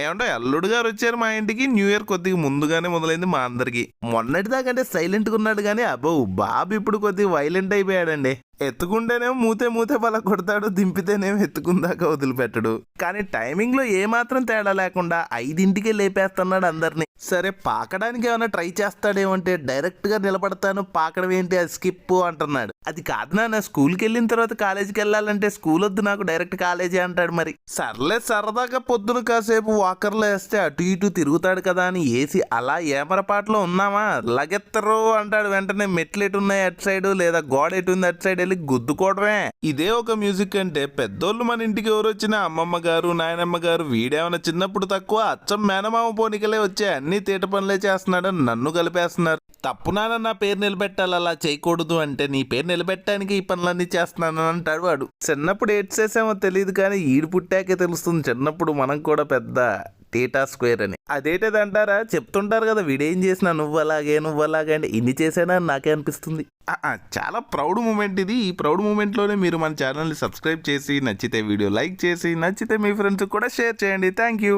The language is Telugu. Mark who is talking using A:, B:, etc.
A: ఏమంటే అల్లుడు గారు వచ్చారు మా ఇంటికి. న్యూ ఇయర్ కొద్దిగా ముందుగానే మొదలైంది మా అందరికి. మొన్నటిదాకంటే సైలెంట్గా ఉన్నాడు కానీ అబ్బో బాబు ఇప్పుడు కొద్దిగా వైలెంట్ అయిపోయాడండి. ఎత్తుకుంటేనేమో మూతే మూతే పల కొడతాడు, దింపితేనేమో ఎత్తుకుందాకా వదిలిపెట్టడు. కానీ టైమింగ్ లో ఏమాత్రం తేడా లేకుండా 5ంటికే లేపేస్తున్నాడు అందరినీ. సరే పాకడానికి ఏమైనా ట్రై చేస్తాడేమంటే డైరెక్ట్ గా నిలబడతాను, పాకడం ఏంటి అది స్కిప్ అంటున్నాడు. అది కాదు నాన్న, స్కూల్కి వెళ్ళిన తర్వాత కాలేజీకి వెళ్ళాలంటే స్కూల్ వద్దు నాకు, డైరెక్ట్ కాలేజీ అంటాడు. మరి సర్లే సరదాగా పొద్దున కాసేపు వాకర్లో వేస్తే అటు ఇటు తిరుగుతాడు కదా అని ఏసి అలా ఏమరపాట్లో ఉన్నామా, లగెత్తరు అంటాడు. వెంటనే మెట్లు ఎటున్నాయి అటు సైడ్, లేదా గోడ ఎటుంది అటు సైడ్ వెళ్ళి గుద్దుకోవడమే. ఇదే ఒక మ్యూజిక్ అంటే పెద్దోళ్ళు మన ఇంటికి ఎవరు వచ్చినా అమ్మమ్మ గారు నాయనమ్మ గారు వీడేమన్నా చిన్నప్పుడు తక్కువ, అచ్చం మేనమామ పోనికలే వచ్చే అన్ని తీట పనులే చేస్తున్నాడని నన్ను కలిపేస్తున్నారు. తప్పు నాన్న, నా పేరు నిలబెట్టాలి, అలా చేయకూడదు అంటే నీ పేరు నిలబెట్టడానికి ఈ పనులన్నీ చేస్తున్నాను అంటాడు వాడు. చిన్నప్పుడు ఏడ్ చేసామో తెలియదు కానీ ఈడు పుట్టాకే తెలుస్తుంది చిన్నప్పుడు మనం కూడా పెద్ద టీటా స్క్వేర్ అని. అదేంటిది అంటారా, చెప్తుంటారు కదా వీడేం చేసినా నువ్వు అలాగే అంటే ఇన్ని చేసానా అని నాకే అనిపిస్తుంది. చాలా ప్రౌడ్ మూమెంట్ ఇది. ఈ ప్రౌడ్ మూమెంట్లోనే మీరు మన ఛానల్ని సబ్స్క్రైబ్ చేసి, నచ్చితే వీడియో లైక్ చేసి, నచ్చితే మీ ఫ్రెండ్స్ కూడా షేర్ చేయండి. Thank you.